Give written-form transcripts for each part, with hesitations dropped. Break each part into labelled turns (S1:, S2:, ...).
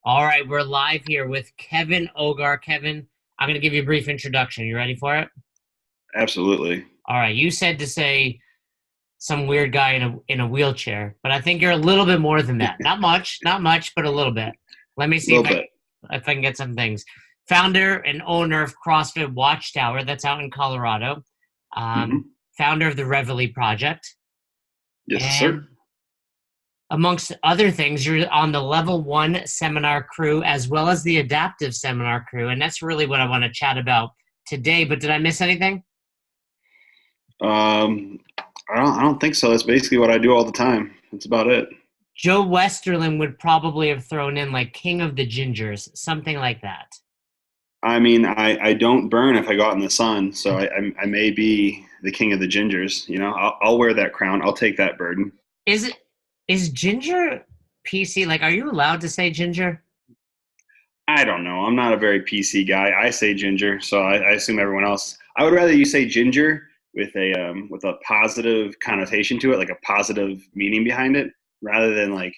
S1: All right, we're live here with Kevin Ogar. Kevin, I'm going to give you a brief introduction. You ready for it?
S2: Absolutely.
S1: All right, you said to say some weird guy in a wheelchair, but I think you're a little bit more than that. Not much, but a little bit. Let me
S2: A
S1: see
S2: little bit.
S1: if I can get some things. Founder and owner of CrossFit Watchtower, that's out in Colorado. Um,
S2: Hmm.
S1: Founder of the Revellie Project,
S2: Yes, sir.
S1: and amongst other things, you're on the level one seminar crew as well as the adaptive seminar crew. And that's really what I want to chat about today. But did I miss anything?
S2: I don't think so. That's basically what I do all the time. That's about it.
S1: Joe Westerlin would probably have thrown in like King of the Gingers, something like that.
S2: I mean, I don't burn if I go out in the sun, so I may be the king of the gingers. I'll wear that crown. I'll take that burden.
S1: Is it is ginger PC? Like, are you allowed to say ginger?
S2: I don't know. I'm not a very PC guy. I say ginger, so I assume everyone else. I would rather you say ginger with a positive connotation to it, like a positive meaning behind it, rather than like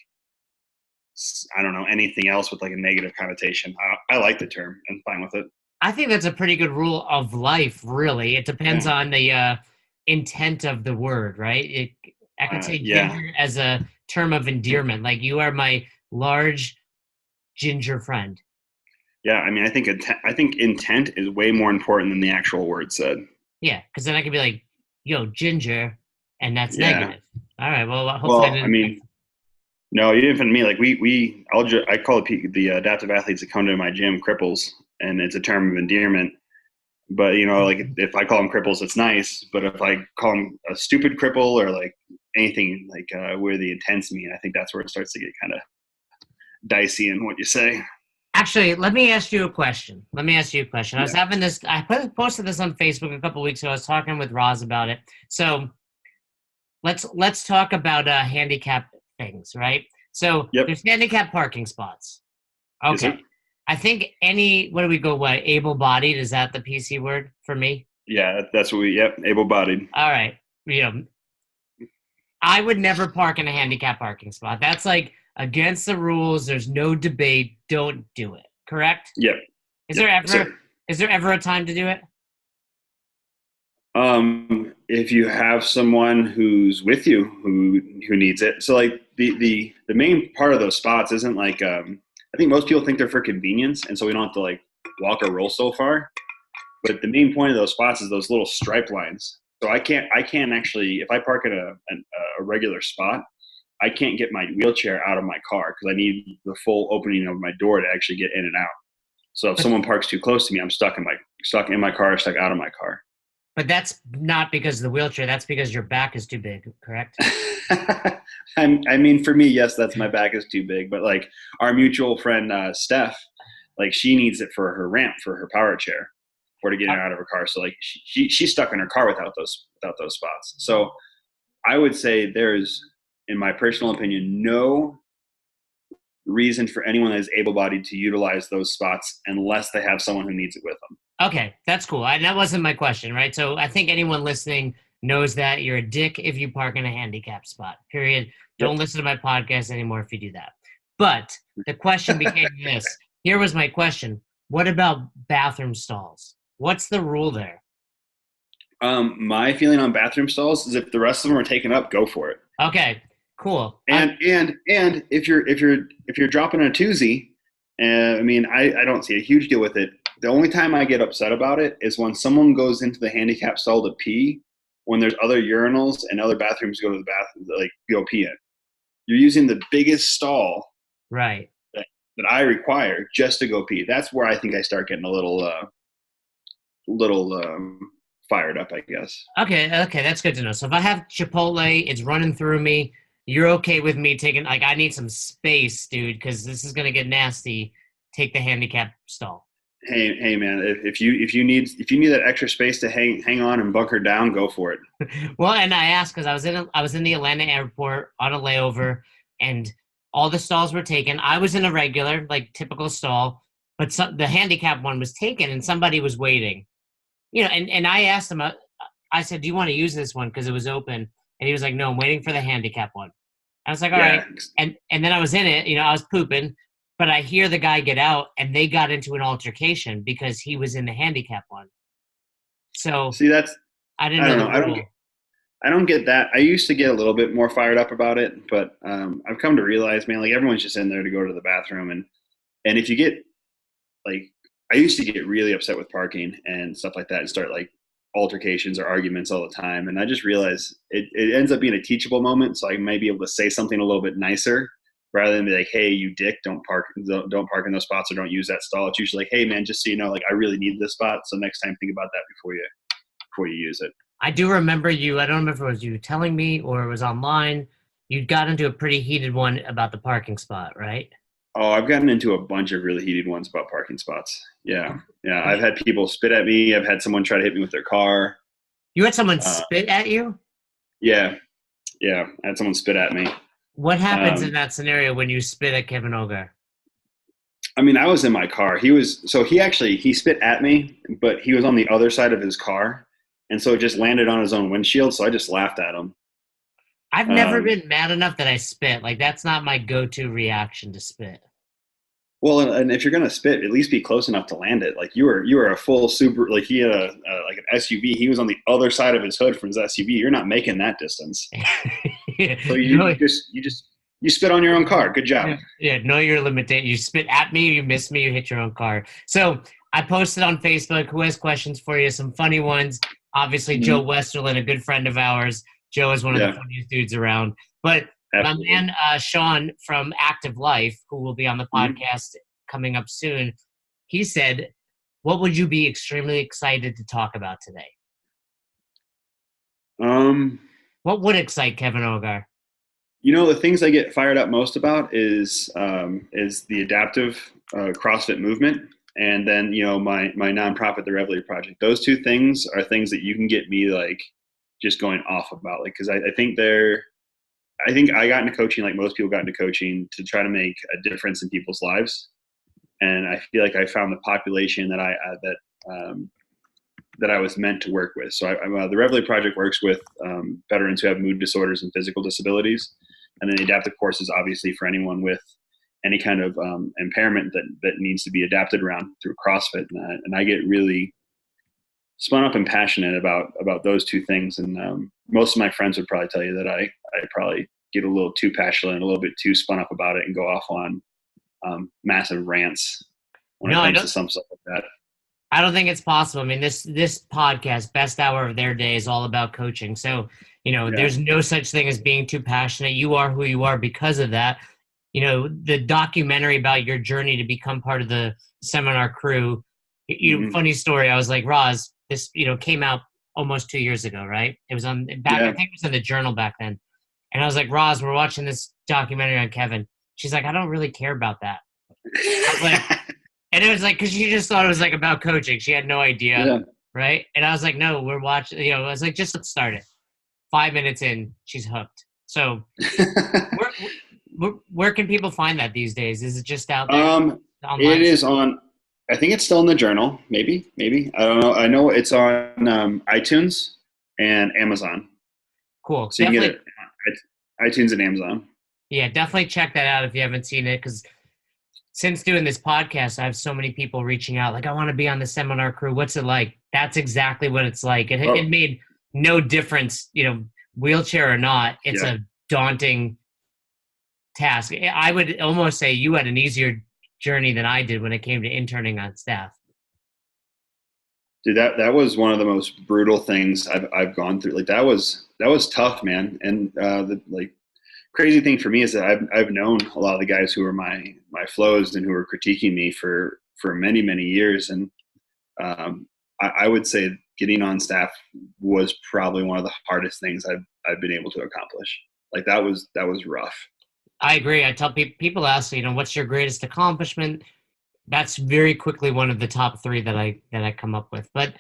S2: I don't know anything else with like a negative connotation. I like the term and fine with it.
S1: I think that's a pretty good rule of life, really. It depends
S2: Yeah,
S1: on the intent of the word, right? I could say
S2: yeah,
S1: ginger as a term of endearment, like you are my large ginger friend.
S2: yeah. I mean, I think intent is way more important than the actual word said.
S1: Yeah, because then I could be like, yo, ginger, and that's
S2: Yeah.
S1: negative. All right, well, hopefully I
S2: Well, I
S1: didn't.
S2: mean, no, you didn't offend me. Like I call the adaptive athletes that come to my gym cripples, and it's a term of endearment. But like if I call them cripples, it's nice. But if I call them a stupid cripple or like anything like where the intents mean, I think that's where it starts to get kind of dicey in what you say.
S1: Actually, let me ask you a question. Let me ask you a question. I was
S2: Yeah.
S1: having this, posted this on Facebook a couple weeks ago. I was talking with Roz about it. So let's talk about handicap things, right? So
S2: Yep.
S1: there's handicap parking spots.
S2: Yes,
S1: Okay.
S2: sir.
S1: I think any what do we go what able bodied is that the PC word for me?
S2: Yeah, that's what we. Yep, able-bodied.
S1: All right. You know, I would never park in a handicap parking spot. That's like against the rules. There's no debate. Don't do it. Correct?
S2: Yep.
S1: Is
S2: Yep,
S1: there ever
S2: sir.
S1: is there ever a time to do it?
S2: If you have someone who's with you who needs it, so like the main part of those spots isn't like I think most people think they're for convenience, and so we don't have to like walk or roll so far. But the main point of those spots is those little stripe lines. So I can't actually if I park in a regular spot, I can't get my wheelchair out of my car because I need the full opening of my door to actually get in and out. So if
S1: But
S2: someone parks too close to me, I'm stuck in my car, stuck out of my car.
S1: but that's not because of the wheelchair. That's because your back is too big. Correct?
S2: I mean, for me, yes, that's my back is too big. But like our mutual friend Steph, like she needs it for her ramp for her power chair, for to get
S1: Uh,
S2: her out of her car. So like she's stuck in her car without those spots. So I would say there's, in my personal opinion, no reason for anyone that is able-bodied to utilize those spots unless they have someone who needs it with them.
S1: Okay, that's cool. That wasn't my question, right? So I think anyone listening knows that you're a dick if you park in a handicap spot. Period. Don't
S2: Yep.
S1: listen to my podcast anymore if you do that. But the question became this. Here was my question. What about bathroom stalls? What's the rule there?
S2: My feeling on bathroom stalls is if the rest of them are taken up, go for it.
S1: Okay, cool.
S2: And if you're dropping a twosie, I mean, I don't see a huge deal with it. The only time I get upset about it is when someone goes into the handicap stall to pee when there's other urinals and other bathrooms to go to the bathroom, like go pee in. You're using the biggest stall
S1: Right.
S2: that I require just to go pee. That's where I think I start getting a little fired up, I guess.
S1: Okay, that's good to know. So if I have Chipotle, it's running through me. You're okay with me taking like I need some space, dude, because this is gonna get nasty. Take the handicap stall.
S2: Hey, man! If you need that extra space to hang on and bunker down, go for it.
S1: Well, and I asked because I was in the Atlanta airport on a layover, and all the stalls were taken. I was in a regular, like typical stall, but the handicap one was taken, and somebody was waiting. And I asked him. I said, "Do you want to use this one?" Because it was open, and he was like, "No, I'm waiting for the handicap one." I was like, "All right,"
S2: Yeah,
S1: and then I was in it. I was pooping, but I hear the guy get out, and they got into an altercation because he was in the handicap one. So
S2: See, that's
S1: I didn't
S2: I
S1: know
S2: don't
S1: the
S2: know.
S1: rule.
S2: I don't get that. I used to get a little bit more fired up about it, but I've come to realize, man, like everyone's just in there to go to the bathroom, and if you get like, I used to get really upset with parking and stuff like that, and start like altercations or arguments all the time. And I just realized it ends up being a teachable moment, so I might be able to say something a little bit nicer rather than be like, "Hey, you dick, don't park in those spots or don't use that stall." It's usually like, "Hey, man, just so you know, like I really need this spot, so next time think about that before you use it."
S1: I do remember you. I don't remember if it was you telling me or it was online. You got into a pretty heated one about the parking spot, right?
S2: Oh, I've gotten into a bunch of really heated ones about parking spots. Yeah. Yeah. I've had people spit at me. I've had someone try to hit me with their car.
S1: You had someone
S2: Uh,
S1: spit at you?
S2: yeah. Yeah. I had someone spit at me.
S1: What happens in
S2: Um,
S1: that scenario when you spit at Kevin Ogar?
S2: I mean, I was in my car. He spit at me, but he was on the other side of his car. And so it just landed on his own windshield. So I just laughed at him.
S1: I've never
S2: Um,
S1: been mad enough that I spit. Like, that's not my go-to reaction to spit.
S2: well, and if you're going to spit, at least be close enough to land it. Like you were a full super, like he had like an SUV. He was on the other side of his hood from his SUV. You're not making that distance. So
S1: No,
S2: you spit on your own car. Good job.
S1: yeah, know your limitation. You spit at me, you miss me, you hit your own car. So I posted on Facebook who has questions for you, some funny ones. Obviously,
S2: Mm-hmm.
S1: Joe Westerlin, a good friend of ours. Joe is one of the
S2: Yeah,
S1: funniest dudes around. But my
S2: absolutely.
S1: man, Sean from Active Life, who will be on the
S2: Mm-hmm.
S1: podcast coming up soon, he said, what would you be extremely excited to talk about today?
S2: Um,
S1: What would excite Kevin Ogar?
S2: the things I get fired up most about is the adaptive CrossFit movement, and then my nonprofit, the Revellie Project. Those two things are things that you can get me like just going off about, like because I think I got into coaching like most people got into coaching to try to make a difference in people's lives, and I feel like I found the population that I was meant to work with. So the Revellie Project works with veterans who have mood disorders and physical disabilities, and then the adaptive course is obviously for anyone with any kind of impairment that needs to be adapted around through CrossFit. And I get really spun up and passionate about those two things. And most of my friends would probably tell you that I probably get a little too passionate and a little bit too spun up about it and go off on massive rants when
S1: No,
S2: it
S1: I
S2: comes
S1: don't.
S2: to some stuff like that.
S1: I don't think it's possible. I mean, this podcast, best hour of their day, is all about coaching. So,
S2: Yeah.
S1: there's no such thing as being too passionate. You are who you are because of that. The documentary about your journey to become part of the seminar crew.
S2: Mm-hmm.
S1: Funny story. I was like, Roz, this came out almost 2 years ago, right? It was on back. I
S2: Yeah.
S1: think it was in the journal back then. And I was like, Roz, we're watching this documentary on Kevin. She's like, I don't really care about that. I was like, and it was like, because she just thought it was like about coaching. She had no idea,
S2: Yeah.
S1: right? And I was like, no, we're watching. I was like, just let's start it. 5 minutes in, she's hooked. So, where can people find that these days? Is it just out there
S2: It
S1: online?
S2: is on. I think it's still in the journal. Maybe. I don't know. I know it's on iTunes and Amazon,
S1: Cool.
S2: so you can get
S1: Definitely.
S2: it on iTunes and Amazon.
S1: Yeah, definitely check that out if you haven't seen it. Because since doing this podcast, I have so many people reaching out, like, I want to be on the seminar crew. What's it like? That's exactly what it's like. It
S2: Oh,
S1: made no difference, wheelchair or not. It's
S2: yeah,
S1: a daunting task. I would almost say you had an easier journey than I did when it came to interning on staff.
S2: dude, that was one of the most brutal things I've gone through. Like that was tough, man. And the like crazy thing for me is that I've known a lot of the guys who were my flows and who were critiquing me for many years, and I would say getting on staff was probably one of the hardest things I've been able to accomplish. Like that was rough.
S1: I agree. I tell people ask, what's your greatest accomplishment? That's very quickly one of the top three that I come up with. But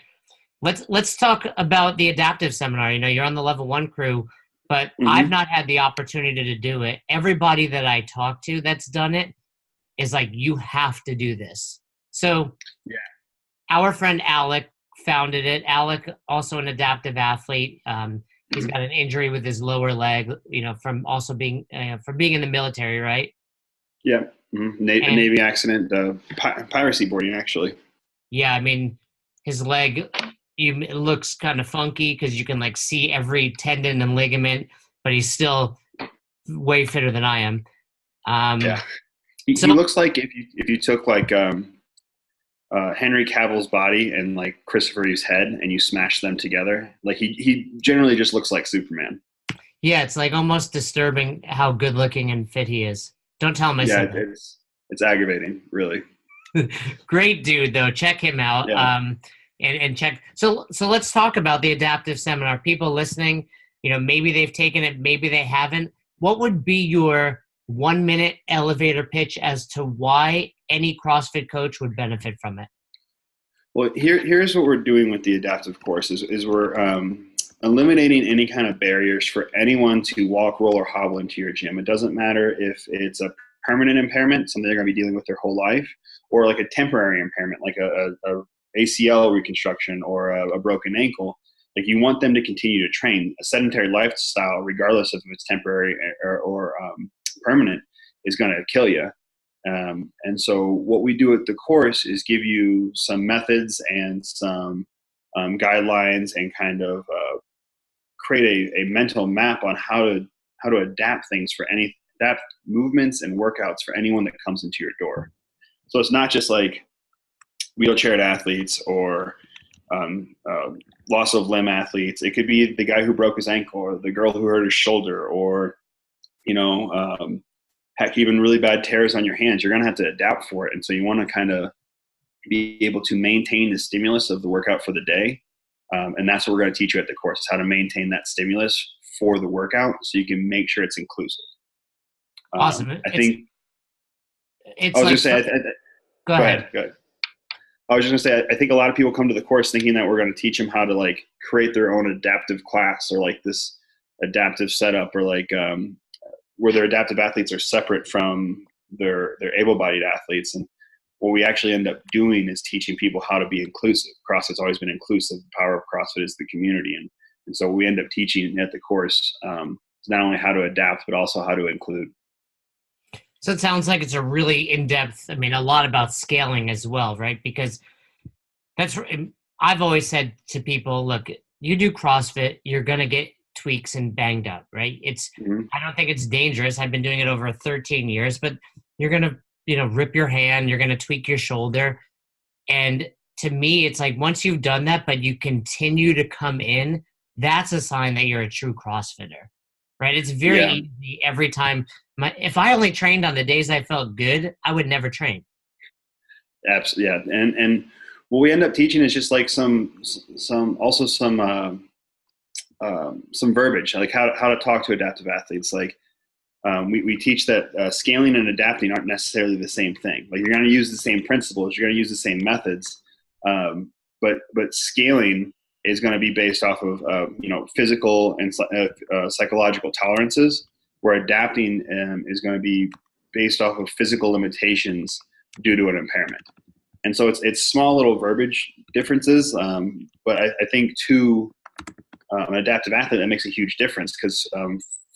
S1: let's talk about the adaptive seminar. You're on the level 1 crew, but I've
S2: Mm-hmm.
S1: not had the opportunity to do it. Everybody that I talk to that's done it is like, you have to do this. So
S2: Yeah.
S1: our friend Alec founded it. Alec, also an adaptive athlete. He's
S2: Mm-hmm.
S1: got an injury with his lower leg, from also being from being in the military, right?
S2: Yeah.
S1: And
S2: Navy accident, piracy boarding, actually.
S1: yeah, I mean, his leg, it looks kind of funky because you can like see every tendon and ligament, but he's still way fitter than I am.
S2: Yeah,
S1: Um, so
S2: he looks like if you took like Henry Cavill's body and like Christopher Reeve's head and you smash them together, like he generally just looks like Superman.
S1: yeah, it's like almost disturbing how good looking and fit he is. Don't tell him I
S2: Yeah,
S1: said that.
S2: it's aggravating, really.
S1: Great dude, though. Check him out.
S2: Yeah.
S1: And check. So let's talk about the adaptive seminar. People listening, maybe they've taken it, maybe they haven't. What would be your 1 minute elevator pitch as to why any CrossFit coach would benefit from it?
S2: Well, here's what we're doing with the adaptive course is we're eliminating any kind of barriers for anyone to walk, roll, or hobble into your gym. It doesn't matter if it's a permanent impairment, something they're going to be dealing with their whole life, or like a temporary impairment, like a ACL reconstruction or a broken ankle. Like you want them to continue to train. A sedentary lifestyle, regardless of if it's temporary or permanent, is going to kill you. And so what we do at the course is give you some methods and some guidelines and kind of create a mental map on how to adapt things for adapt movements and workouts for anyone that comes into your door. So it's not just like wheelchaired athletes or loss of limb athletes. It could be the guy who broke his ankle or the girl who hurt his shoulder or, heck, even really bad tears on your hands. You're going to have to adapt for it. And so you want to kind of be able to maintain the stimulus of the workout for the day. And that's what we're going to teach you at the course, is how to maintain that stimulus for the workout so you can make sure it's inclusive.
S1: Awesome.
S2: I think
S1: it's
S2: I was
S1: like,
S2: just saying,
S1: go ahead.
S2: Go ahead. I was just going to say, I think a lot of people come to the course thinking that we're going to teach them how to like create their own adaptive class or like this adaptive setup or like where their adaptive athletes are separate from their able-bodied athletes. And what we actually end up doing is teaching people how to be inclusive. CrossFit's always been inclusive. The power of CrossFit is the community. And so we end up teaching at the course not only how to adapt, but also how to include.
S1: So it sounds like it's a really in-depth, I mean, a lot about scaling as well, right? Because I've always said to people, look, you do CrossFit, you're going to get tweaks and banged up, right? I don't think it's dangerous. I've been doing it over 13 years, but you're going to, rip your hand, you're going to tweak your shoulder. And to me, it's like once you've done that, but you continue to come in, that's a sign that you're a true CrossFitter, right? It's very easy every time. If I only trained on the days I felt good, I would never train.
S2: Absolutely, yeah. And what we end up teaching is just like some verbiage, like how to talk to adaptive athletes. Like we teach that scaling and adapting aren't necessarily the same thing. Like you're going to use the same principles, you're going to use the same methods, but scaling is going to be based off of physical and psychological tolerances, where adapting is going to be based off of physical limitations due to an impairment. And so it's small little verbiage differences, but I think to an adaptive athlete that makes a huge difference, because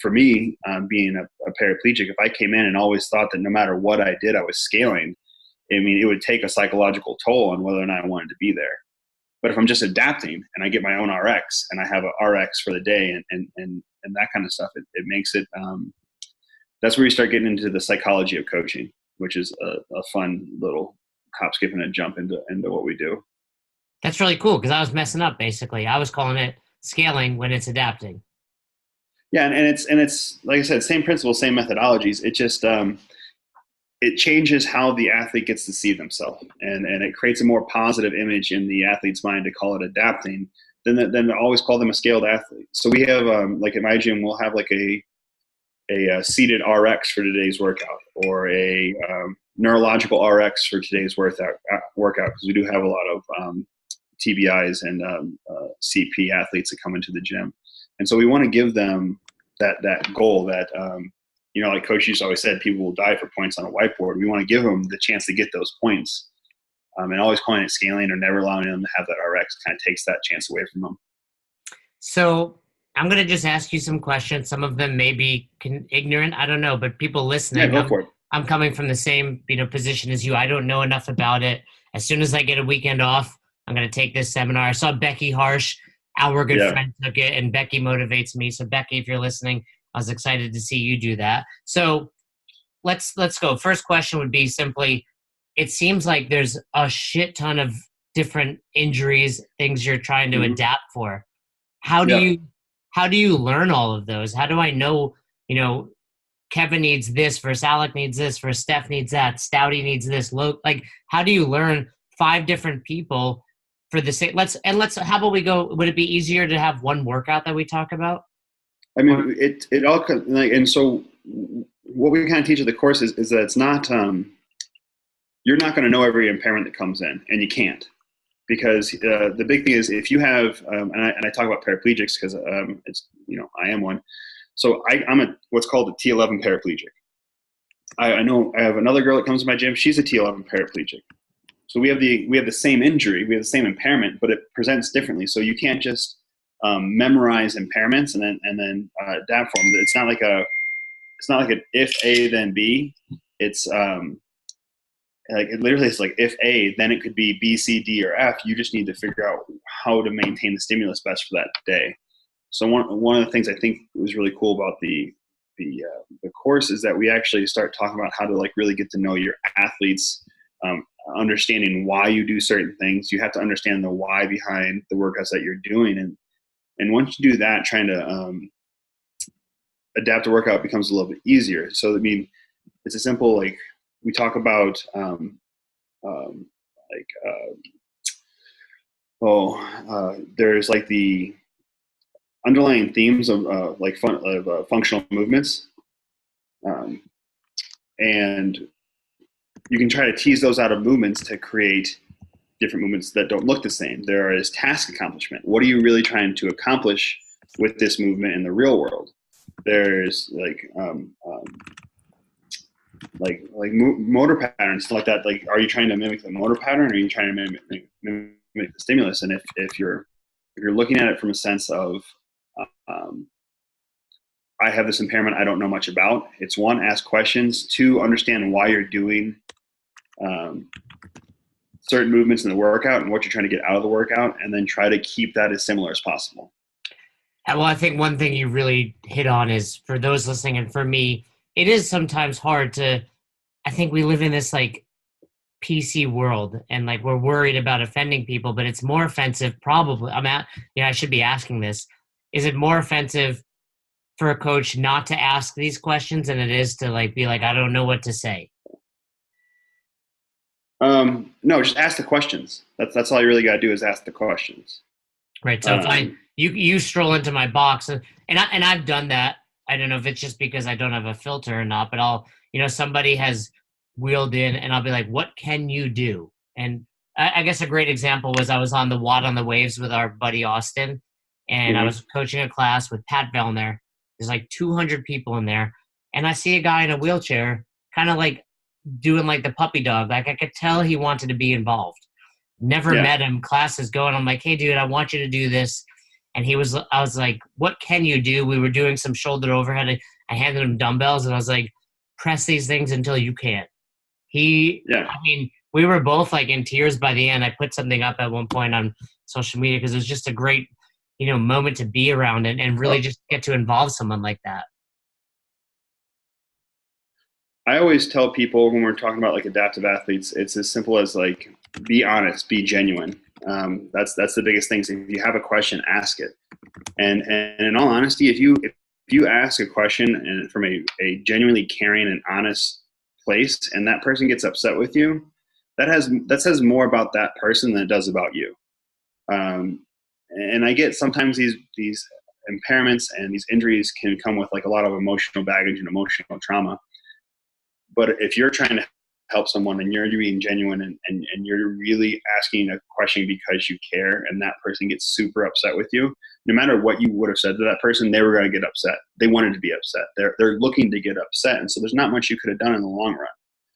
S2: for me, being a paraplegic, if I came in and always thought that no matter what I did, I was scaling, I mean, it would take a psychological toll on whether or not I wanted to be there. But if I'm just adapting and I get my own RX and I have a RX for the day and that kind of stuff, it makes it, that's where you start getting into the psychology of coaching, which is a fun little hop, skip, and a jump into what we do.
S1: That's really cool, because I was messing up, basically. I was calling it scaling when it's adapting.
S2: Yeah, and it's like I said, same principles, same methodologies. It just it changes how the athlete gets to see themselves, and it creates a more positive image in the athlete's mind to call it adapting than to always call them a scaled athlete. So we have like at my gym, we'll have like a seated RX for today's workout, or a neurological RX for today's workout, because we do have a lot of TBIs and CP athletes that come into the gym. And so we want to give them that goal that, like Coach used to always said, people will die for points on a whiteboard. We want to give them the chance to get those points. And always calling it scaling or never allowing them to have that RX kind of takes that chance away from them.
S1: So I'm going to just ask you some questions. Some of them may be ignorant. I don't know, but people listening,
S2: Yeah, go for it.
S1: I'm coming from the same, position as you. I don't know enough about it. As soon as I get a weekend off, I'm going to take this seminar. I saw Becky Harsh, our good
S2: Yeah.
S1: friend, took it, and Becky motivates me. So Becky, if you're listening, I was excited to see you do that. So let's go. First question would be simply, it seems like there's a shit ton of different injuries, things you're trying to adapt for. How do
S2: Yeah.
S1: you learn all of those? How do I know, Kevin needs this versus Alec needs this versus Steph needs that, Stouty needs this, like how do you learn 5 different people for the same? How about we go, would it be easier to have one workout that we talk about?
S2: I mean, it all like, and so what we kind of teach at the course is that it's not, you're not going to know every impairment that comes in, and you can't, because the big thing is if you have, and I talk about paraplegics because it's, I am one. So I'm what's called a T11 paraplegic. I know I have another girl that comes to my gym. She's a T11 paraplegic. So we have the same injury, we have the same impairment, but it presents differently. So you can't just memorize impairments and then adapt for them. It's not like an if A then B. It's like it literally is like if A, then it could be B, C, D, or F. You just need to figure out how to maintain the stimulus best for that day. So one of the things I think was really cool about the course is that we actually start talking about how to like really get to know your athletes, understanding why you do certain things. You have to understand the why behind the workouts that you're doing, and once you do that, trying to adapt the workout becomes a little bit easier. So I mean, it's a simple, like we talk about there's like the underlying themes of functional movements, and you can try to tease those out of movements to create different movements that don't look the same. There is task accomplishment. What are you really trying to accomplish with this movement in the real world? There's motor patterns like that. Like, are you trying to mimic the motor pattern, or are you trying to mimic the stimulus? And if you're looking at it from a sense of I have this impairment I don't know much about, it's 1, ask questions, 2, understand why you're doing certain movements in the workout and what you're trying to get out of the workout, and then try to keep that as similar as possible.
S1: Well, I think one thing you really hit on is, for those listening and for me, it is sometimes hard to, I think we live in this like PC world and like we're worried about offending people, but it's more offensive probably. I should be asking this. Is it more offensive for a coach not to ask these questions than it is to like be like, I don't know what to say?
S2: No, just ask the questions. That's all you really got to do is ask the questions.
S1: Right. So if you stroll into my box and I've done that. I don't know if it's just because I don't have a filter or not, but I'll, somebody has wheeled in and I'll be like, what can you do? And I guess a great example was I was on the Watt on the Waves with our buddy Austin, and I was coaching a class with Pat Vellner. There's like 200 people in there, and I see a guy in a wheelchair kind of like doing like the puppy dog. Like I could tell he wanted to be involved. Never met him. Class is going. I'm like, hey, dude, I want you to do this. And I was like, what can you do? We were doing some shoulder overhead. I handed him dumbbells and I was like, press these things until you can't. I mean, we were both like in tears by the end. I put something up at one point on social media because it was just a great, moment to be around and really just get to involve someone like that.
S2: I always tell people when we're talking about like adaptive athletes, it's as simple as like, be honest, be genuine. That's the biggest thing. So if you have a question, ask it. And in all honesty, if you ask a question and from a genuinely caring and honest place, and that person gets upset with you, that says more about that person than it does about you. And I get sometimes these impairments and these injuries can come with like a lot of emotional baggage and emotional trauma. But if you're trying to help someone and you're being genuine and you're really asking a question because you care, and that person gets super upset with you, no matter what you would have said to that person, they were going to get upset. They wanted to be upset. They're looking to get upset. And so there's not much you could have done in the long run.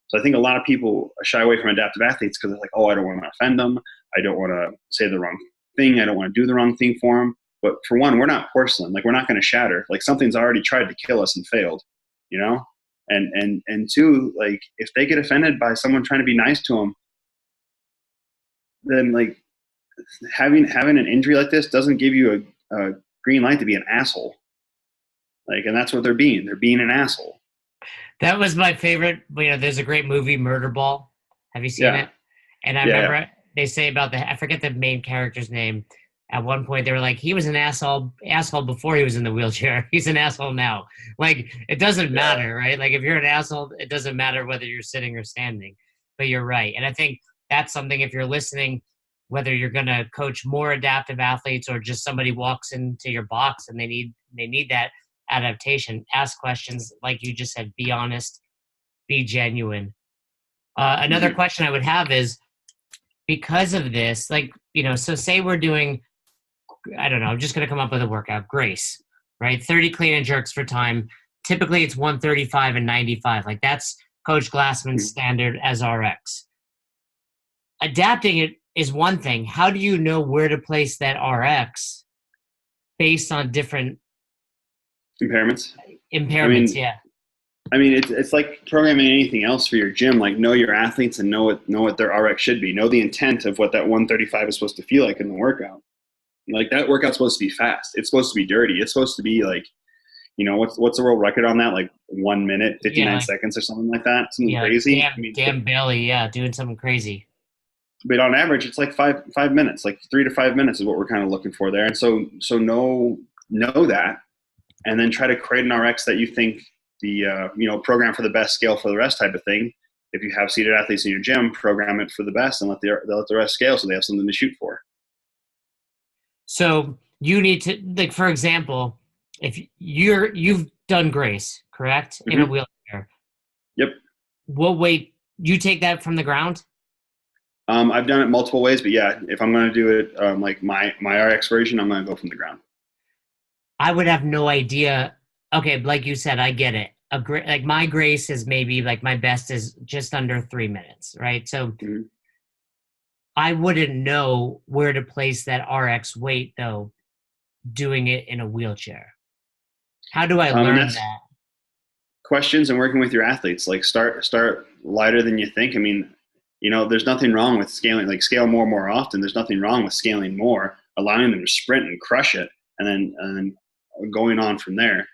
S2: So I think a lot of people shy away from adaptive athletes because they're like, oh, I don't want to offend them. I don't want to say the wrong thing. I don't want to do the wrong thing for them. But for one, we're not porcelain. Like, we're not going to shatter. Like, something's already tried to kill us and failed, And two, like if they get offended by someone trying to be nice to them, then like having an injury like this doesn't give you a green light to be an asshole. Like, and that's what they're being. They're being an asshole.
S1: That was my favorite. There's a great movie, Murder Ball. Have you seen it? And I remember they say about I forget the main character's name. At one point, they were like, he was an asshole before he was in the wheelchair. He's an asshole now. Like, it doesn't matter, right? Like, if you're an asshole, it doesn't matter whether you're sitting or standing. But you're right. And I think that's something, if you're listening, whether you're going to coach more adaptive athletes or just somebody walks into your box and they need that adaptation, ask questions. Like you just said, be honest, be genuine. Another question I would have is, because of this, like, so say we're doing, I don't know, I'm just going to come up with a workout, Grace, right? 30 clean and jerks for time. Typically it's 135 and 95. Like that's Coach Glassman's standard as RX. Adapting it is one thing. How do you know where to place that RX based on different
S2: impairments?
S1: I
S2: mean, it's like programming anything else for your gym. Like, know your athletes and know what their RX should be. Know the intent of what that 135 is supposed to feel like in the workout. Like, that workout's supposed to be fast. It's supposed to be dirty. It's supposed to be like, what's the world record on that? Like 1 minute, 59 seconds or something like that. Something crazy.
S1: Dan Bailey, doing something crazy.
S2: But on average, it's like five minutes, like 3 to 5 minutes is what we're kind of looking for there. And so know that, and then try to create an RX that you think the program for the best, scale for the rest type of thing. If you have seated athletes in your gym, program it for the best and let the rest scale so they have something to shoot for. So
S1: you need to, like, for example, if you've done Grace, correct? In a wheelchair.
S2: Yep.
S1: What weight, you take that from the ground?
S2: I've done it multiple ways, but yeah, if I'm going to do it like my RX version, I'm going to go from the ground.
S1: I would have no idea. Okay, like you said, I get it. Like my Grace is maybe like my best is just under 3 minutes, right? So I wouldn't know where to place that RX weight though, doing it in a wheelchair. How do I learn that?
S2: Questions and working with your athletes. Like start lighter than you think. I mean, there's nothing wrong with scaling, like scale more often. There's nothing wrong with scaling more, allowing them to sprint and crush it, and then going on from there.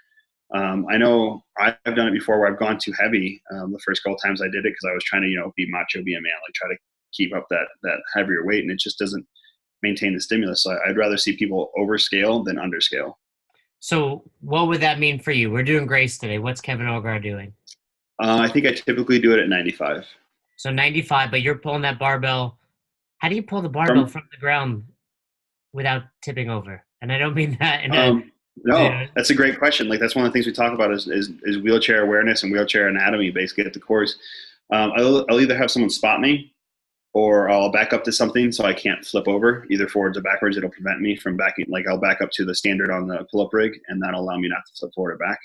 S2: I know I've done it before where I've gone too heavy the first couple times I did it because I was trying to, be macho, be a man, like try to keep up that heavier weight, and it just doesn't maintain the stimulus. So I'd rather see people overscale than underscale. So
S1: what would that mean for you? We're doing Grace today. What's Kevin Ogar doing?
S2: I think I typically do it at 95.
S1: So 95, but you're pulling that barbell. How do you pull the barbell from the ground without tipping over? And I don't mean that.
S2: No, that's a great question. Like, that's one of the things we talk about is wheelchair awareness and wheelchair anatomy, basically, at the course. I'll either have someone spot me, or I'll back up to something so I can't flip over, either forwards or backwards. It'll prevent me from backing. Like, I'll back up to the standard on the pull-up rig, and that'll allow me not to flip forward or back.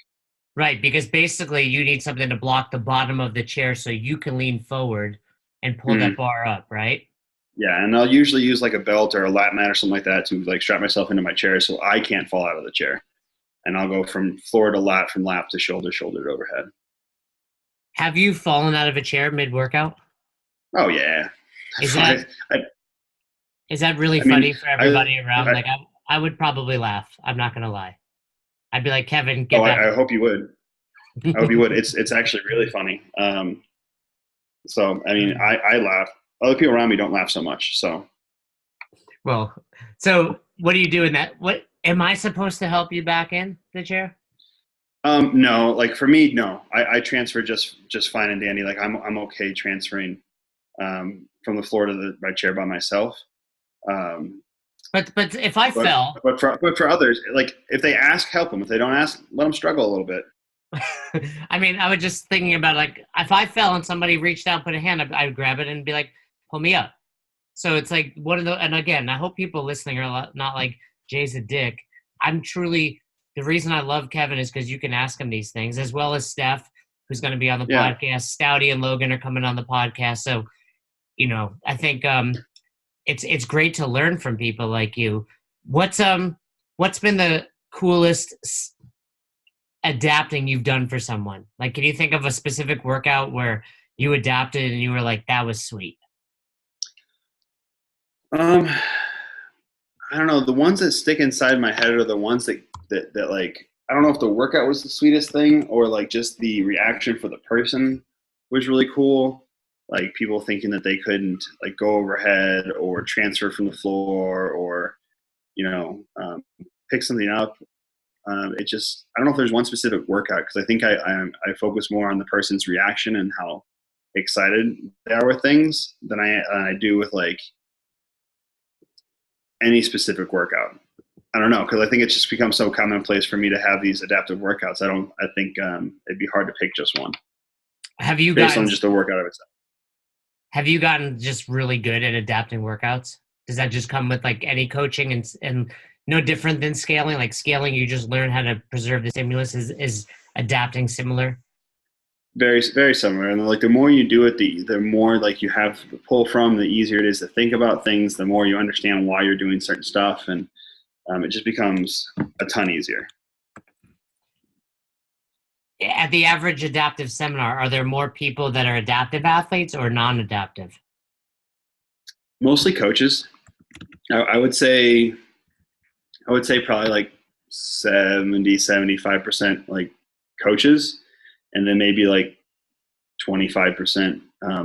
S1: Right, because basically you need something to block the bottom of the chair so you can lean forward and pull that bar up, right?
S2: Yeah, and I'll usually use like a belt or a lat mat or something like that to like strap myself into my chair so I can't fall out of the chair. And I'll go from floor to lat, from lap to shoulder to overhead.
S1: Have you fallen out of a chair mid-workout?
S2: Oh, yeah.
S1: Is that really funny for everybody around? Like, I would probably laugh. I'm not going to lie. I'd be like, Kevin, get back.
S2: I hope you would. I hope you would. It's actually really funny. So, I mean, I laugh. Other people around me don't laugh so much. So,
S1: well, so what do you do in that? What am I supposed to help you back in the chair?
S2: No, like for me, no. I transfer just fine and dandy. Like I'm okay transferring from the floor to my chair by myself.
S1: But if I fell,
S2: but for others, like if they ask, help them. If they don't ask, let them struggle a little bit.
S1: I mean, I was just thinking about, like, if I fell and somebody reached out, put a hand up, I would grab it and be like, pull me up. So it's like and again, I hope people listening are not like, Jay's a dick. I'm truly, the reason I love Kevin is because you can ask him these things, as well as Steph, who's going to be on the podcast. Stouty and Logan are coming on the podcast. So, I think it's great to learn from people like you. What's been the coolest adapting you've done for someone? Like, can you think of a specific workout where you adapted and you were like, that was sweet?
S2: Um, I don't know. The ones that stick inside my head are the ones that like, I don't know if the workout was the sweetest thing or like just the reaction for the person was really cool. Like people thinking that they couldn't like go overhead or transfer from the floor or, you know, pick something up. It just, I don't know if there's one specific workout because I think I focus more on the person's reaction and how excited they are with things than I do with like any specific workout. I don't know because I think it's just become so commonplace for me to have these adaptive workouts. I think it'd be hard to pick just one
S1: Have you
S2: based
S1: gotten
S2: on just the workout of itself.
S1: have you gotten just really good at adapting workouts? Does that just come with like any coaching and no different than scaling? Like scaling, you just learn how to preserve the stimulus. Is adapting similar?
S2: Very very similar, and like the more you do it, the more like you have to pull from, the easier it is to think about things. The more you understand why you're doing certain stuff, and it just becomes a ton easier.
S1: At the average adaptive seminar, are there more people that are adaptive athletes or non-adaptive?
S2: Mostly coaches. I would say probably like 70-75% like coaches, and then maybe like 25%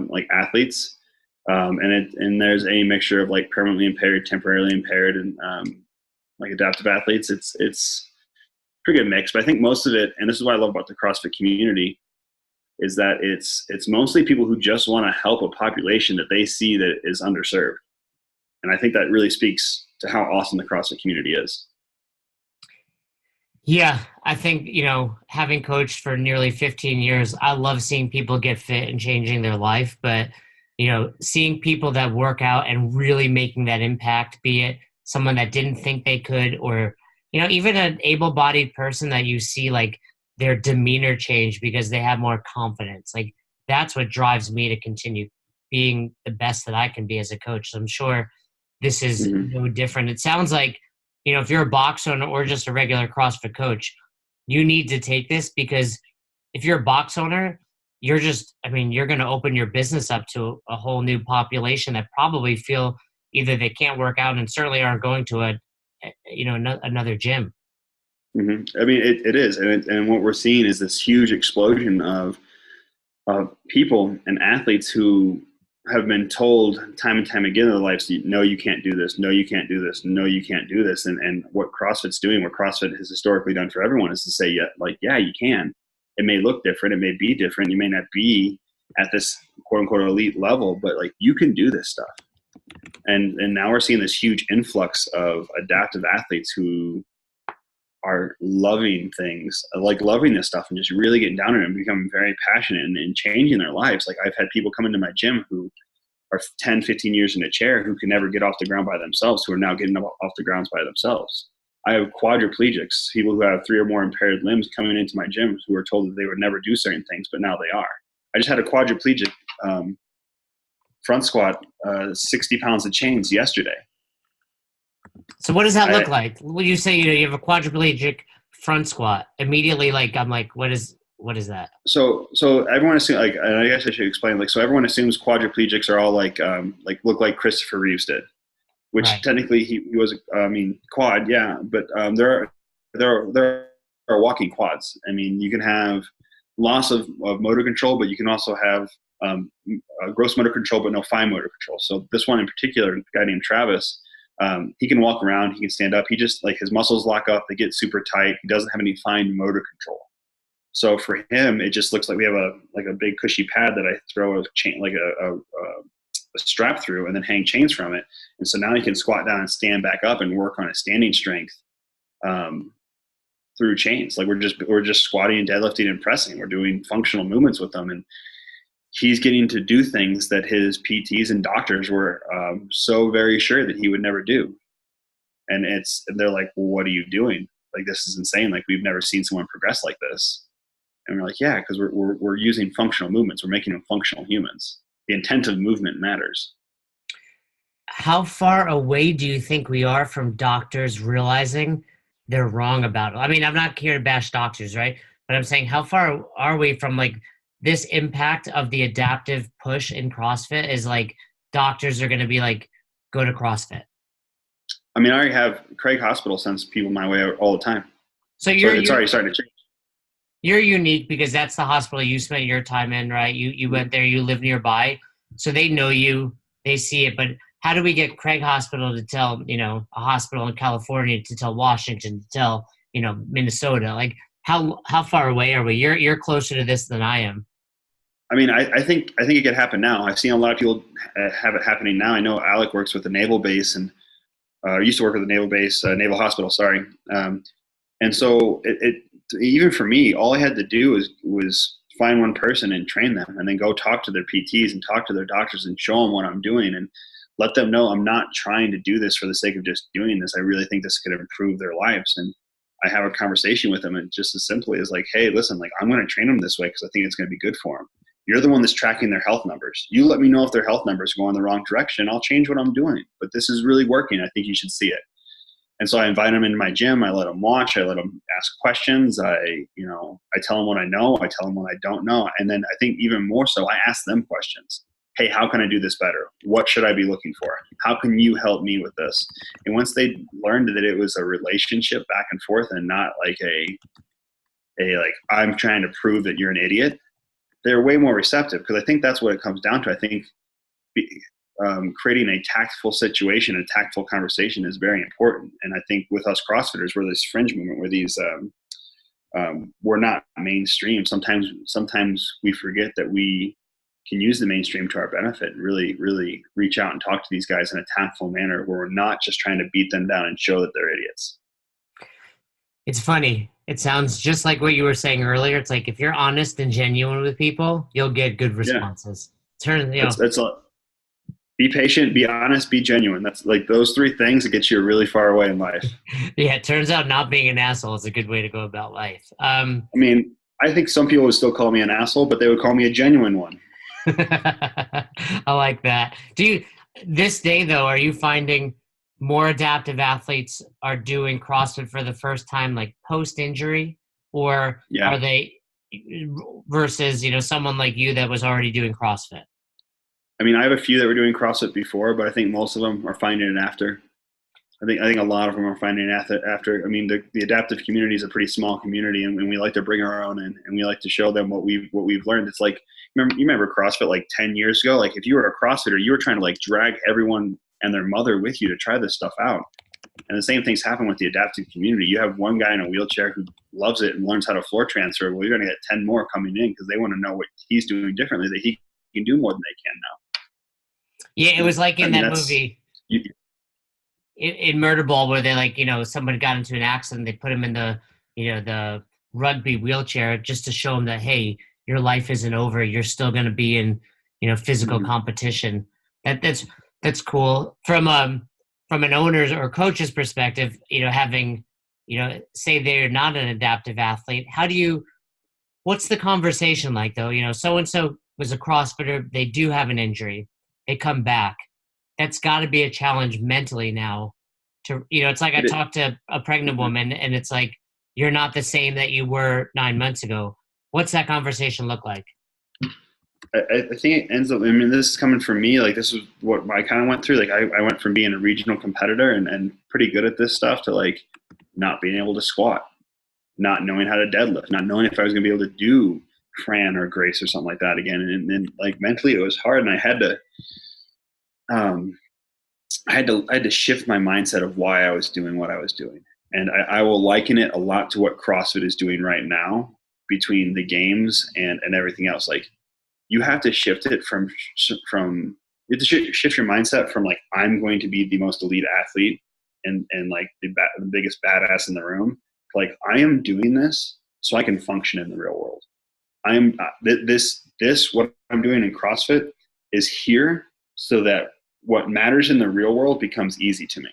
S2: like athletes. And there's a mixture of like permanently impaired, temporarily impaired, and like adaptive athletes. It's pretty good mix, but I think most of it, and this is what I love about the CrossFit community, is that it's mostly people who just want to help a population that they see that is underserved, and I think that really speaks to how awesome the CrossFit community is.
S1: Yeah, I think, having coached for nearly 15 years, I love seeing people get fit and changing their life. But, seeing people that work out and really making that impact, be it someone that didn't think they could, or, even an able bodied person that you see like their demeanor change because they have more confidence. Like that's what drives me to continue being the best that I can be as a coach. So I'm sure this is
S2: Mm-hmm.
S1: no different. It sounds like, if you're a box owner or just a regular CrossFit coach, you need to take this because if you're a box owner, you're going to open your business up to a whole new population that probably feel either they can't work out and certainly aren't going to another gym.
S2: Mm-hmm. I mean, it is, and what we're seeing is this huge explosion of people and athletes who have been told time and time again in their lives, no, you can't do this, no, you can't do this, no, you can't do this. And what CrossFit's doing, what CrossFit has historically done for everyone is to say, yeah, like, yeah, you can. It may look different, it may be different, you may not be at this quote unquote elite level, but like you can do this stuff. And now we're seeing this huge influx of adaptive athletes who are loving things, like loving this stuff and just really getting down on it and becoming very passionate and changing their lives. Like I've had people come into my gym who are 10, 15 years in a chair who can never get off the ground by themselves, who are now getting off the grounds by themselves. I have quadriplegics, people who have 3 or more impaired limbs coming into my gym who were told that they would never do certain things, but now they are. I just had a quadriplegic front squat 60 pounds of chains yesterday.
S1: So what does that look like? When you say you have a quadriplegic front squat, immediately I'm like, what is that?
S2: So everyone assumes, like, and I guess I should explain, like, so everyone assumes quadriplegics are all like look like Christopher Reeves did, which
S1: Right.
S2: technically he was, quad, yeah, but there are walking quads. I mean, you can have loss of motor control, but you can also have gross motor control, but no fine motor control. So this one in particular, a guy named Travis, he can walk around, he can stand up. He just, like, his muscles lock up, they get super tight. He doesn't have any fine motor control. So for him, it just looks like we have a big cushy pad that I throw a chain, like a strap through, and then hang chains from it. And so now he can squat down and stand back up and work on his standing strength through chains. Like we're just squatting and deadlifting and pressing. We're doing functional movements with them, and he's getting to do things that his PTs and doctors were so very sure that he would never do. And they're like, well, what are you doing? Like, this is insane. Like, we've never seen someone progress like this. And we're like, yeah, because we're using functional movements. We're making them functional humans. The intent of movement matters.
S1: How far away do you think we are from doctors realizing they're wrong about it. I mean, I'm not here to bash doctors, right? But I'm saying, how far are we from like this impact of the adaptive push in CrossFit is like doctors are going to be like, go to CrossFit.
S2: I mean, I already have Craig Hospital sends people my way all the time.
S1: So
S2: So it's already starting to change.
S1: you're unique because that's the hospital you spent your time in, right? You went there, you live nearby, so they know you, they see it. But how do we get Craig Hospital to tell, a hospital in California to tell Washington to tell, Minnesota? Like how far away are we? You're closer to this than I am.
S2: I mean, I think it could happen now. I've seen a lot of people have it happening now. I know Alec works with the naval base and used to work with the naval base, naval hospital. Sorry, and so it even for me, all I had to do was find one person and train them, and then go talk to their PTs and talk to their doctors and show them what I'm doing and let them know I'm not trying to do this for the sake of just doing this. I really think this could improve their lives. And I have a conversation with them, and just as simply as like, hey, listen, like I'm going to train them this way because I think it's going to be good for them. You're the one that's tracking their health numbers. You let me know if their health numbers go in the wrong direction. I'll change what I'm doing. But this is really working. I think you should see it. And so I invite them into my gym. I let them watch. I let them ask questions. I tell them what I know. I tell them what I don't know. And then I think even more so, I ask them questions. Hey, how can I do this better? What should I be looking for? How can you help me with this? And once they learned that it was a relationship back and forth and not like a like I'm trying to prove that you're an idiot, they're way more receptive, because I think that's what it comes down to. I think creating a tactful situation, a tactful conversation is very important. And I think with us CrossFitters, we're this fringe movement where these we're not mainstream. Sometimes we forget that we can use the mainstream to our benefit and really, really reach out and talk to these guys in a tactful manner where we're not just trying to beat them down and show that they're idiots.
S1: It's funny. It sounds just like what you were saying earlier. It's like if you're honest and genuine with people, you'll get good responses.
S2: Yeah. Be patient, be honest, be genuine. That's like those three things that get you really far away in life.
S1: Yeah, it turns out not being an asshole is a good way to go about life.
S2: I mean, I think some people would still call me an asshole, but they would call me a genuine one.
S1: I like that. This day though, are you finding more adaptive athletes are doing CrossFit for the first time, like post injury, or are they versus, someone like you that was already doing CrossFit?
S2: I mean, I have a few that were doing CrossFit before, but I think most of them are finding it after. I think a lot of them are finding it after. I mean, the adaptive community is a pretty small community, and we like to bring our own in, and we like to show them what we've learned. It's like you remember CrossFit like 10 years ago. Like if you were a CrossFitter, you were trying to like drag everyone and their mother with you to try this stuff out. And the same things happen with the adaptive community. You have one guy in a wheelchair who loves it and learns how to floor transfer. Well, you're going to get 10 more coming in because they want to know what he's doing differently, that he can do more than they can now.
S1: Yeah, it was like in that movie in Murderball where they like, somebody got into an accident, they put him in the rugby wheelchair just to show him that, hey, your life isn't over. You're still going to be in, physical competition. That's cool. From an owner's or coach's perspective, having, say they're not an adaptive athlete, what's the conversation like though? So-and-so was a CrossFitter, they do have an injury. They come back. That's got to be a challenge mentally now. It's like I talked to a pregnant woman, and it's like you're not the same that you were 9 months ago. What's that conversation look like?
S2: I think it ends up. I mean, this is coming from me. Like this is what I kind of went through. Like I went from being a regional competitor and pretty good at this stuff to like not being able to squat, not knowing how to deadlift, not knowing if I was going to be able to do Fran or Grace or something like that again. And like mentally it was hard, and I had to shift my mindset of why I was doing what I was doing. And I will liken it a lot to what CrossFit is doing right now between the games and everything else. Like you have to shift it from you have to shift your mindset from like, I'm going to be the most elite athlete and like the biggest badass in the room. Like I am doing this so I can function in the real world. I'm what I'm doing in CrossFit is here so that what matters in the real world becomes easy to me.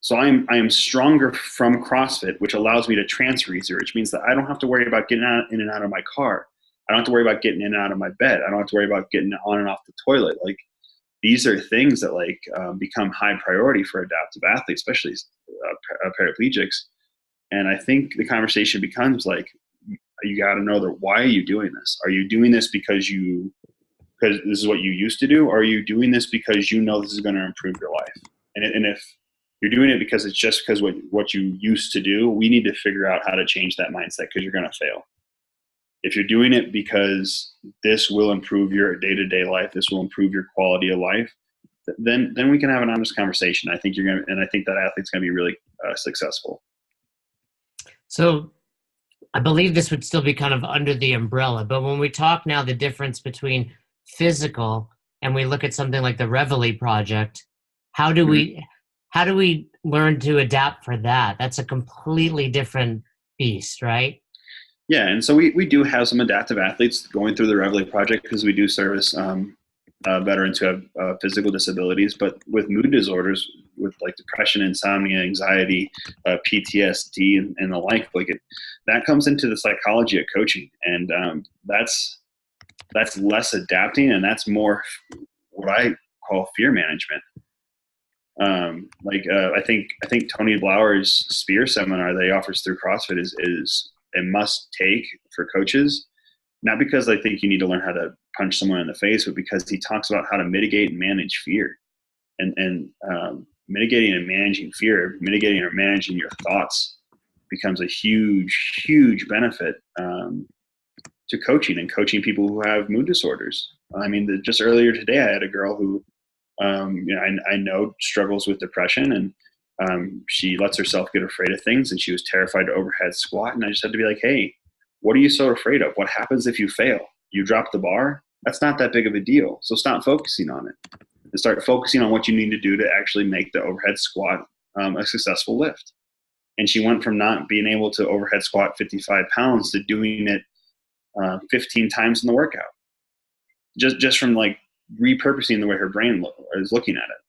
S2: So I am stronger from CrossFit, which allows me to transfer easier, which means that I don't have to worry about getting in and out of my car. I don't have to worry about getting in and out of my bed. I don't have to worry about getting on and off the toilet. Like these are things that like become high priority for adaptive athletes, especially paraplegics. And I think the conversation becomes like, you got to know that, why are you doing this? Are you doing this because this is what you used to do? Or are you doing this because you know this is going to improve your life? And if you're doing it because it's just because what you used to do, we need to figure out how to change that mindset, because you're going to fail. If you're doing it because this will improve your day-to-day life, this will improve your quality of life, then we can have an honest conversation. I think I think that athlete's going to be really successful.
S1: So I believe this would still be kind of under the umbrella, but when we talk now the difference between physical and we look at something like the Revellie Project, how do we learn to adapt for that? That's a completely different beast, right?
S2: Yeah, and so we do have some adaptive athletes going through the Revellie Project, because we do service veterans who have physical disabilities, but with mood disorders, with like depression, insomnia, anxiety, PTSD, and the like that comes into the psychology of coaching, and that's less adapting, and that's more what I call fear management. I think Tony Blauer's Spear seminar that he offers through CrossFit is a must take for coaches, not because I think you need to learn how to punch someone in the face, but because he talks about how to mitigate and manage fear, and mitigating and managing fear, mitigating or managing your thoughts becomes a huge benefit to coaching, and coaching people who have mood disorders. I mean, just earlier today, I had a girl who, I know struggles with depression, and she lets herself get afraid of things, and she was terrified to overhead squat. And I just had to be like, hey, what are you so afraid of? What happens if you fail? You drop the bar? That's not that big of a deal. So stop focusing on it and start focusing on what you need to do to actually make the overhead squat a successful lift. And she went from not being able to overhead squat 55 pounds to doing it 15 times in the workout, just from like repurposing the way her brain is looking at it.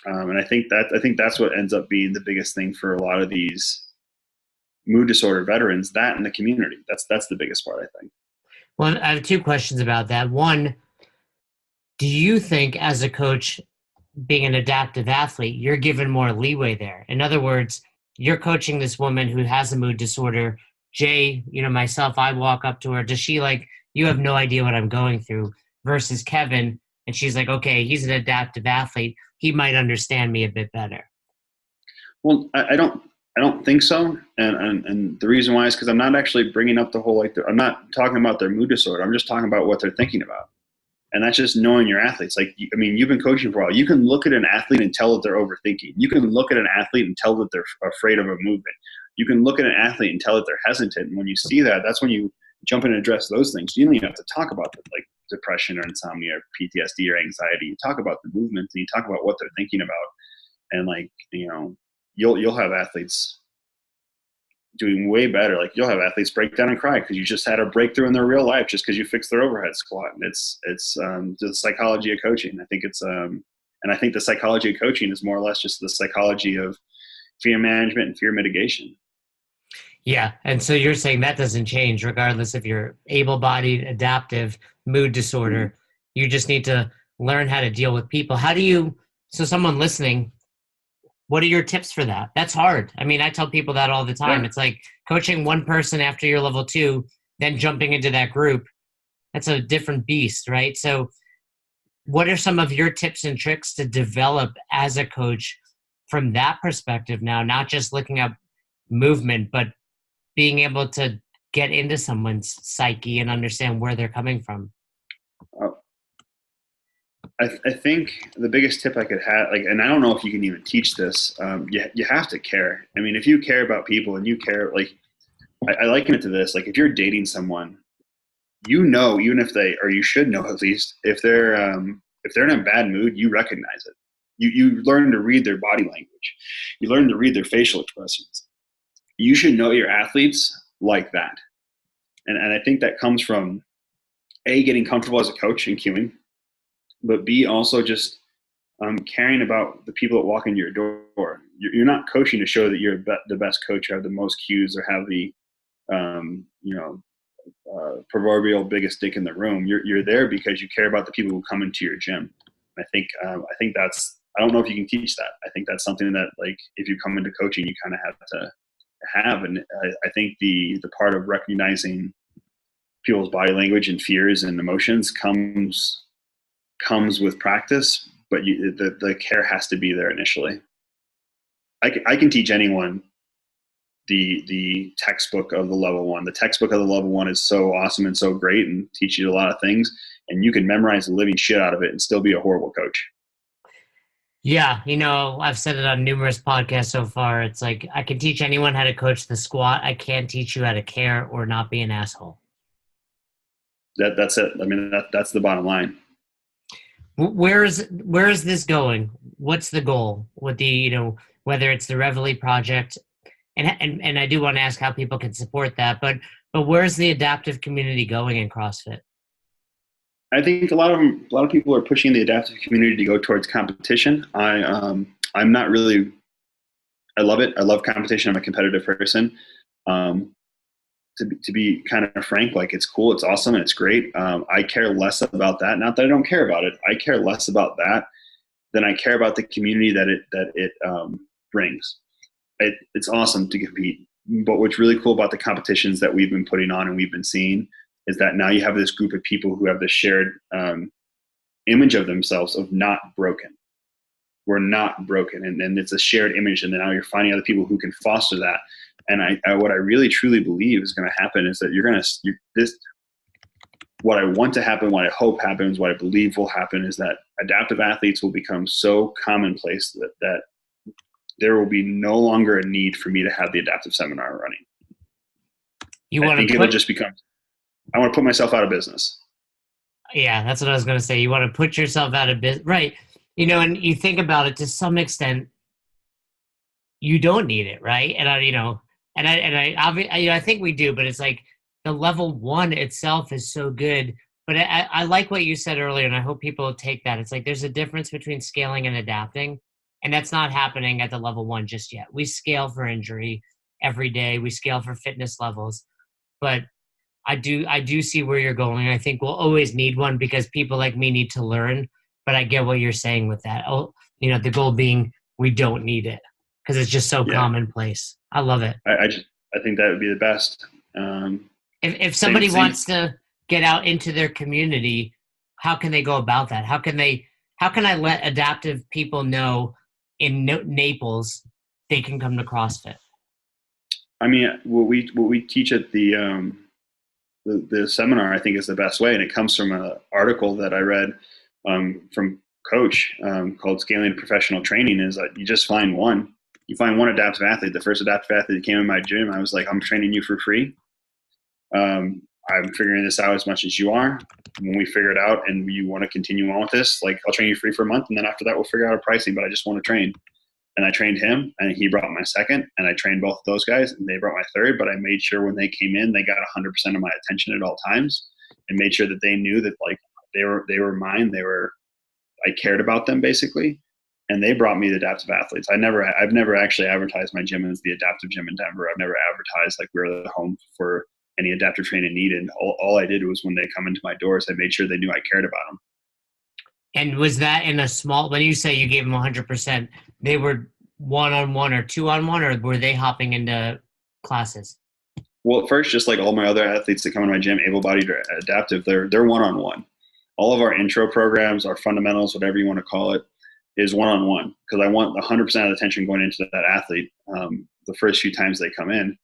S2: And I think that's what ends up being the biggest thing for a lot of these mood disorder veterans, that and the community. That's the biggest part, I think.
S1: Well, I have two questions about that. One, do you think as a coach, being an adaptive athlete, you're given more leeway there? In other words, you're coaching this woman who has a mood disorder. Jay, myself, I walk up to her. Does she like, you have no idea what I'm going through, versus Kevin, and she's like, okay, he's an adaptive athlete. He might understand me a bit better.
S2: Well, I don't think so, and the reason why is because I'm not actually bringing up the whole I'm not talking about their mood disorder. I'm just talking about what they're thinking about, and that's just knowing your athletes. Like, I mean, you've been coaching for a while. You can look at an athlete and tell that they're overthinking. You can look at an athlete and tell that they're afraid of a movement. You can look at an athlete and tell that they're hesitant. And when you see that, that's when you jump in and address those things. You don't even have to talk about like depression or insomnia or PTSD or anxiety. You talk about the movements, and you talk about what they're thinking about, and you'll have athletes doing way better. Like, you'll have athletes break down and cry because you just had a breakthrough in their real life just because you fixed their overhead squat. And it's the psychology of coaching. I think and I think the psychology of coaching is more or less just the psychology of fear management and fear mitigation.
S1: Yeah, and so you're saying that doesn't change regardless if you're able-bodied, adaptive, mood disorder. Mm-hmm. You just need to learn how to deal with people. So someone listening, what are your tips for that? That's hard. I mean, I tell people that all the time. Yeah. It's like coaching one person after you're level 2, then jumping into that group. That's a different beast, right? So what are some of your tips and tricks to develop as a coach from that perspective now, not just looking at movement, but being able to get into someone's psyche and understand where they're coming from?
S2: I think the biggest tip I could have, and I don't know if you can even teach this, you have to care. I mean, if you care about people and you care, I liken it to this, like if you're dating someone, even if you should know at least, if they're in a bad mood, you recognize it. You learn to read their body language. You learn to read their facial expressions. You should know your athletes like that. And I think that comes from A, getting comfortable as a coach and cueing, but B, also just caring about the people that walk into your door. You're not coaching to show that you're the best coach or have the most cues or have the proverbial biggest dick in the room. You're there because you care about the people who come into your gym. I think that's, I don't know if you can teach that. I think that's something that, like, if you come into coaching, you kind of have to have. And I think the part of recognizing people's body language and fears and emotions comes with practice, but the care has to be there initially. I can teach anyone the textbook of the level one. The textbook of the level one is so awesome and so great and teach you a lot of things, and you can memorize the living shit out of it and still be a horrible coach.
S1: Yeah, I've said it on numerous podcasts so far. It's like, I can teach anyone how to coach the squat. I can't teach you how to care or not be an asshole.
S2: That's it. I mean, that's the bottom line.
S1: Where is this going? What's the goal with the, whether it's the Revellie Project, and I do want to ask how people can support that, but where's the adaptive community going in CrossFit?
S2: I think a lot of people are pushing the adaptive community to go towards competition. I'm not really. I love it. I love competition. I'm a competitive person. To be kind of frank, like, it's cool, it's awesome, and it's great. I care less about that. Not that I don't care about it. I care less about that than I care about the community that it brings. It's awesome to compete, but what's really cool about the competitions that we've been putting on and we've been seeing is that now you have this group of people who have this shared image of themselves of not broken. We're not broken, and it's a shared image, and then now you're finding other people who can foster that. And what I really truly believe is going to happen is that what I want to happen, what I hope happens, what I believe will happen is that adaptive athletes will become so commonplace that there will be no longer a need for me to have the adaptive seminar running. It'll just become, I want to put myself out of business.
S1: Yeah, that's what I was going to say. You want to put yourself out of business, right? And you think about it, to some extent, you don't need it, right? And I think we do, but it's like the level one itself is so good. But I like what you said earlier, and I hope people take that. It's like there's a difference between scaling and adapting, and that's not happening at the level one just yet. We scale for injury every day. We scale for fitness levels, but I do see where you're going. I think we'll always need one because people like me need to learn. But I get what you're saying with that. Oh, the goal being we don't need it because it's just so commonplace. I love it. I
S2: think that would be the best.
S1: If somebody wants to get out into their community, how can they go about that? How can I let adaptive people know in Naples they can come to CrossFit?
S2: I mean, what we teach at the seminar, I think, is the best way, and it comes from an article that I read from Coach called "Scaling Professional Training." Is that you just find one. You find one adaptive athlete. The first adaptive athlete that came in my gym, I was like, I'm training you for free. I'm figuring this out as much as you are. When we figure it out and you want to continue on with this, like, I'll train you free for a month, and then after that we'll figure out our pricing, but I just want to train. And I trained him, and he brought my second, and I trained both of those guys, and they brought my third, but I made sure when they came in, they got 100% of my attention at all times, and made sure that they knew that, like, they were mine. I cared about them, basically. And they brought me the adaptive athletes. I've never actually advertised my gym as the adaptive gym in Denver. I've never advertised like we're the home for any adaptive training needed. All I did was when they come into my doors, I made sure they knew I cared about them.
S1: And was that in a small, when you say you gave them 100%, they were one-on-one or two-on-one, or were they hopping into classes?
S2: Well, at first, just like all my other athletes that come in my gym, able-bodied or adaptive, they're one-on-one. All of our intro programs, our fundamentals, whatever you want to call it, is one-on-one, because I want 100% of the attention going into that athlete the first few times they come in.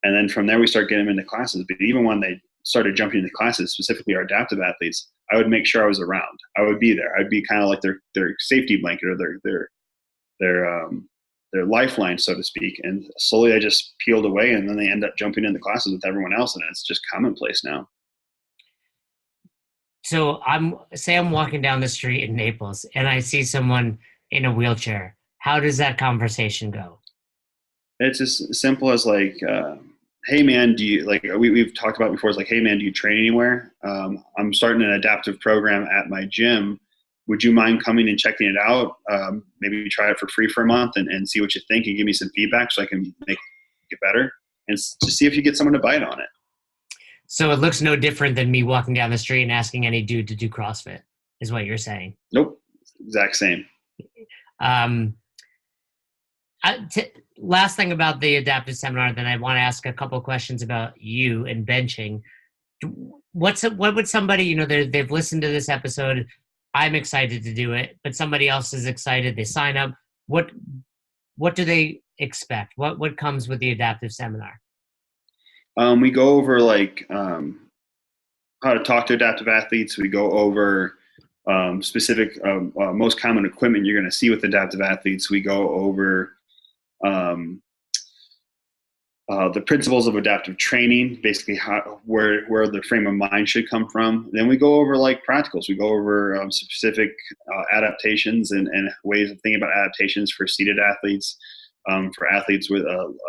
S2: And then from there, we start getting them into classes. But even when they started jumping into classes, specifically our adaptive athletes, I would make sure I was around. I would be there. I'd be kind of like their safety blanket or their lifeline, so to speak. And slowly I just peeled away, and then they end up jumping into classes with everyone else, and it's just commonplace now.
S1: So I'm walking down the street in Naples and I see someone in a wheelchair. How does that conversation go?
S2: It's as simple as like, hey man, do you, like we've talked about before, it's like, hey man, do you train anywhere? I'm starting an adaptive program at my gym. Would you mind coming and checking it out? Maybe try it for free for a month and see what you think and give me some feedback so I can make it better and to see if you get someone to bite on it.
S1: So it looks no different than me walking down the street and asking any dude to do CrossFit, is what you're saying.
S2: Nope. exact same.
S1: Um, Last thing about the adaptive seminar, then I want to ask a couple questions about you and benching. What would somebody, they've listened to this episode, I'm excited to do it, but somebody else is excited, they sign up. What do they expect? What comes with the adaptive seminar?
S2: We go over how to talk to adaptive athletes. We go over specific most common equipment you're going to see with adaptive athletes. We go over the principles of adaptive training, basically where the frame of mind should come from. Then we go over practicals. We go over specific adaptations and ways of thinking about adaptations for seated athletes, for athletes with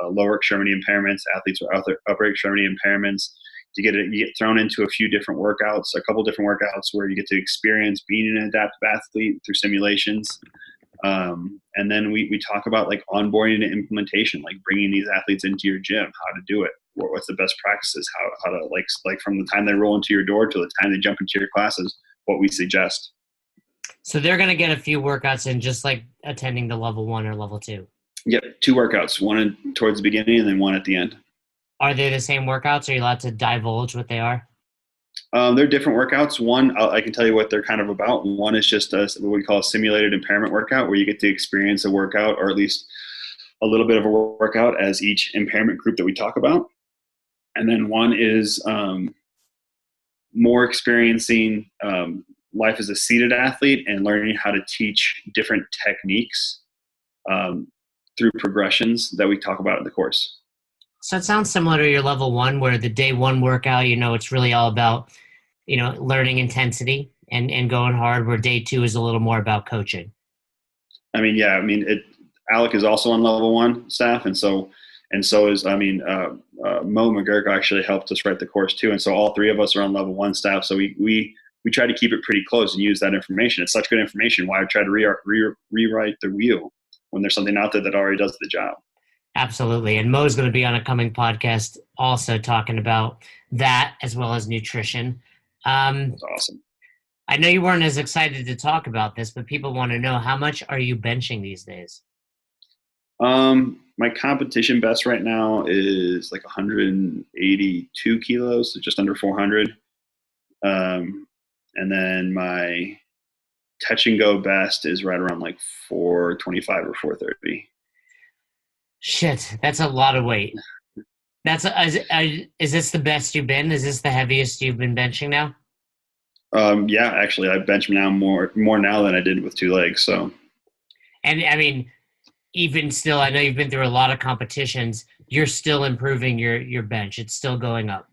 S2: lower extremity impairments, athletes with upper extremity impairments. You get thrown into a few different workouts, a couple different workouts where you get to experience being an adaptive athlete through simulations. And then we talk about onboarding and implementation, bringing these athletes into your gym, how to do it, what's the best practices, how to from the time they roll into your door to the time they jump into your classes, what we suggest.
S1: So they're going to get a few workouts in, just like attending the level 1 or level 2.
S2: Yep, 2 workouts, one towards the beginning and then one at the end.
S1: Are they the same workouts? Are you allowed to divulge what they are?
S2: They're different workouts. One, I can tell you what they're kind of about. One is just what we call a simulated impairment workout, where you get to experience a workout, or at least a little bit of a workout, as each impairment group that we talk about. And then one is more experiencing life as a seated athlete and learning how to teach different techniques through progressions that we talk about in the course.
S1: So it sounds similar to your level 1, where the day 1 workout, it's really all about, learning intensity and going hard, where day 2 is a little more about coaching.
S2: Alec is also on level 1 staff. And so is, Mo McGurk actually helped us write the course too. And so all 3 of us are on level 1 staff. So we try to keep it pretty close and use that information. It's such good information. Why try to rewrite the wheel when there's something out there that already does the job?
S1: Absolutely. And Mo's going to be on a coming podcast also talking about that, as well as nutrition.
S2: That's awesome.
S1: I know you weren't as excited to talk about this, but people want to know, how much are you benching these days?
S2: My competition best right now is 182 kilos, so just under 400. And then my touch and go best is right around 425 or 430.
S1: Shit, that's a lot of weight. Is this the best you've been? Is this the heaviest you've been benching now?
S2: Yeah, actually, I bench now more now than I did with 2 legs. So,
S1: and even still, I know you've been through a lot of competitions. You're still improving your bench. It's still going up.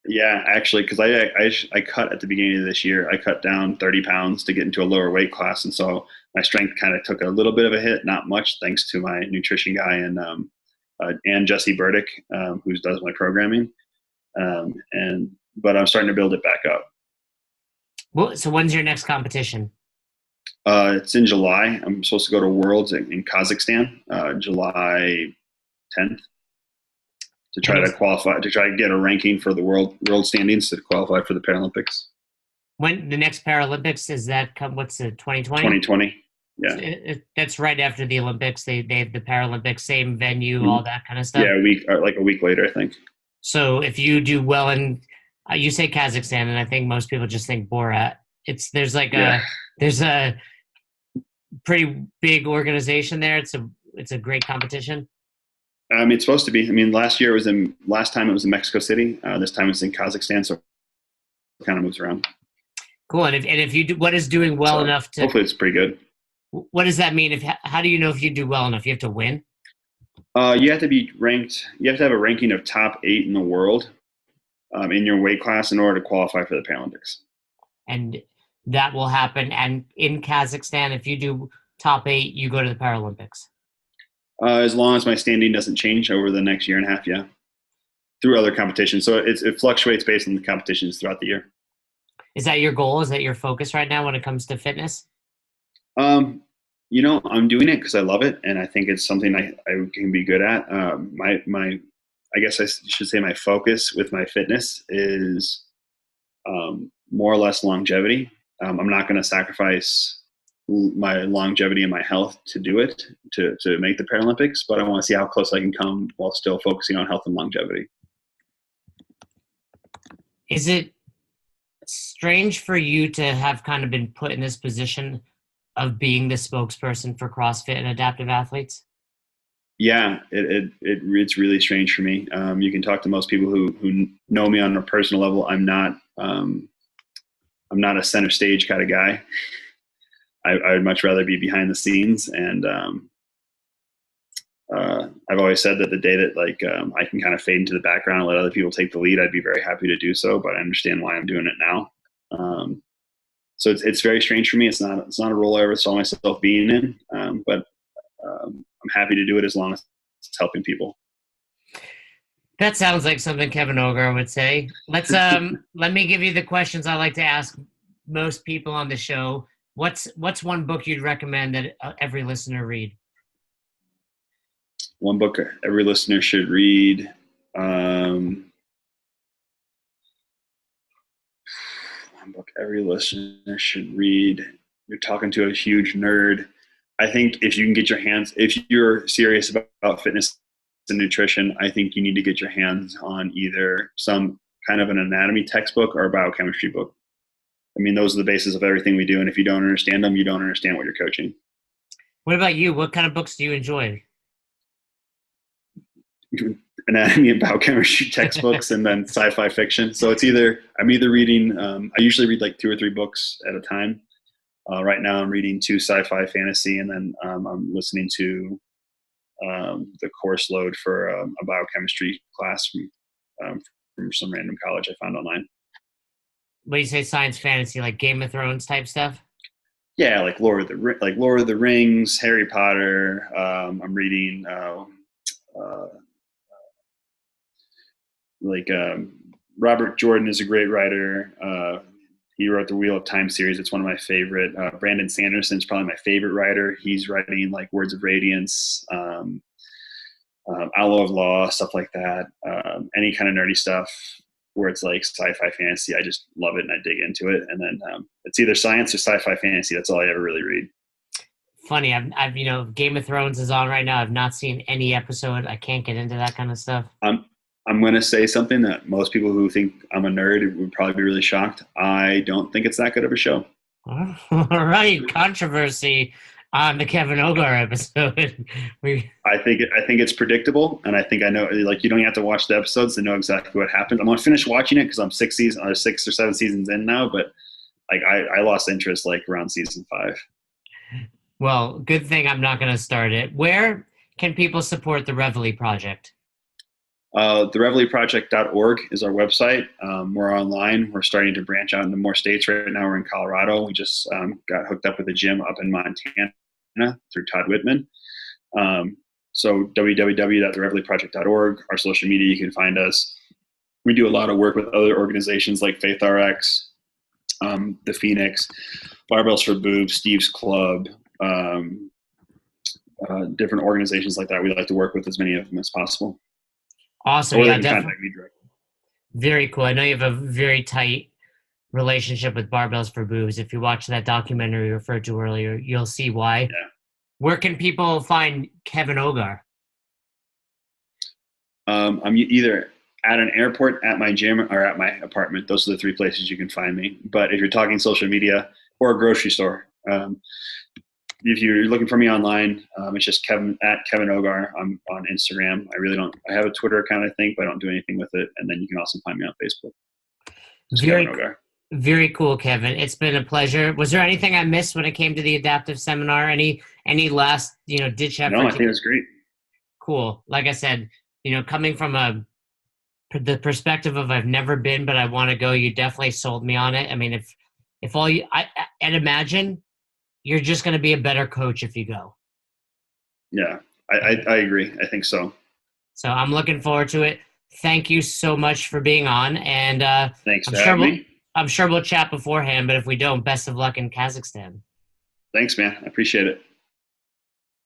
S2: Yeah, actually, because I cut at the beginning of this year. I cut down 30 pounds to get into a lower weight class, and so my strength kind of took a little bit of a hit, not much, thanks to my nutrition guy and Jesse Burdick, who does my programming. But I'm starting to build it back up.
S1: Well, so when's your next competition?
S2: It's in July. I'm supposed to go to Worlds in Kazakhstan, July 10th, to try to qualify, to try to get a ranking for the world standings to qualify for the Paralympics.
S1: When the next Paralympics is that? What's it? 2020.
S2: 2020. Yeah,
S1: that's right after the Olympics. They have the Paralympics, same venue, all that kind of stuff.
S2: Yeah, a week later, I think.
S1: So if you do well in, you say Kazakhstan, and I think most people just think Borat. There's a pretty big organization there. It's a great competition.
S2: It's supposed to be. Last time it was in Mexico City. This time it's in Kazakhstan, so it kind of moves around.
S1: Cool. And if you do, what is doing well enough to?
S2: Hopefully, it's pretty good.
S1: What does that mean? How do you know if you do well enough? You have to win.
S2: You have to be ranked. You have to have a ranking of top 8 in the world in your weight class in order to qualify for the Paralympics.
S1: And that will happen. And in Kazakhstan, if you do top 8, you go to the Paralympics.
S2: As long as my standing doesn't change over the next year and a half, yeah, through other competitions. So it fluctuates based on the competitions throughout the year.
S1: Is that your goal? Is that your focus right now when it comes to fitness?
S2: I'm doing it because I love it, and I think it's something I can be good at. I guess I should say my focus with my fitness is more or less longevity. I'm not going to sacrifice my longevity and my health to do it, to make the Paralympics, but I want to see how close I can come while still focusing on health and longevity.
S1: Is it strange for you to have kind of been put in this position of being the spokesperson for CrossFit and adaptive athletes?
S2: Yeah, it's really strange for me. You can talk to most people who know me on a personal level. I'm not a center stage kind of guy. I would much rather be behind the scenes. And I've always said that the day that I can kind of fade into the background and let other people take the lead, I'd be very happy to do so. But I understand why I'm doing it now. So it's very strange for me. It's not a role I ever saw myself being in. But I'm happy to do it as long as it's helping people.
S1: That sounds like something Kevin Ogar would say. Let's let me give you the questions I like to ask most people on the show. What's one book you'd recommend that every listener read?
S2: One book every listener should read. One book every listener should read. You're talking to a huge nerd. I think if you're serious about fitness and nutrition, I think you need to get your hands on either some kind of an anatomy textbook or a biochemistry book. I mean, those are the basis of everything we do. And if you don't understand them, you don't understand what you're coaching.
S1: What about you? What kind of books do you enjoy?
S2: Anatomy and biochemistry textbooks and then sci-fi fiction. So I'm either reading, I usually read like 2 or 3 books at a time. Right now I'm reading 2 sci-fi fantasy, and then I'm listening to the course load for a biochemistry class from some random college I found online.
S1: What do you say, science fantasy, like Game of Thrones type stuff?
S2: Yeah, like Lord of the Rings, Harry Potter. I'm reading Robert Jordan is a great writer. He wrote the Wheel of Time series. It's one of my favorite. Brandon Sanderson's probably my favorite writer. He's writing like Words of Radiance, Outlaw of Law, stuff like that. Any kind of nerdy stuff where it's like sci-fi fantasy. I just love it and I dig into it. And then it's either science or sci-fi fantasy. That's all I ever really read.
S1: Funny, I've Game of Thrones is on right now. I've not seen any episode. I can't get into that kind of stuff.
S2: I'm going to say something that most people who think I'm a nerd would probably be really shocked. I don't think it's that good of a show.
S1: All right, controversy on the Kevin Ogar episode.
S2: I think it's predictable, and I think I know. Like, you don't have to watch the episodes to know exactly what happened. I'm going to finish watching it because I'm 6 or 7 seasons in now. But like, I lost interest like around season 5.
S1: Well, good thing I'm not going to start it. Where can people support the Revellie Project?
S2: The RevelleeProject.org is our website. We're online. We're starting to branch out into more states. Right now we're in Colorado. We just got hooked up with a gym up in Montana through Todd Whitman. So www.therevelleeproject.org. Our social media, you can find us. We do a lot of work with other organizations like FaithRx, The Phoenix, Barbells for Boobs, Steve's Club, different organizations like that. We like to work with as many of them as possible.
S1: Awesome. Yeah, definitely. Very cool. I know you have a very tight relationship with Barbells for Boobs. If you watch that documentary referred to earlier, you'll see why. Yeah. Where can people find Kevin Ogar?
S2: I'm either at an airport, at my gym, or at my apartment. Those are the 3 places you can find me. But if you're talking social media or a grocery store, if you're looking for me online, it's just Kevin Ogar. I'm on Instagram. I have a Twitter account, I think, but I don't do anything with it. And then you can also find me on Facebook.
S1: Very cool, Kevin. It's been a pleasure. Was there anything I missed when it came to the adaptive seminar? Any last, ditch effort?
S2: No, I think it was great.
S1: Cool. Like I said, coming from the perspective of I've never been, but I want to go, you definitely sold me on it. I mean, I'd imagine you're just going to be a better coach if you go. Yeah,
S2: I agree. I think so.
S1: So I'm looking forward to it. Thank you so much for being on. And
S2: thanks for having me.
S1: I'm sure we'll chat beforehand, but if we don't, best of luck in Kazakhstan.
S2: Thanks, man. I appreciate it.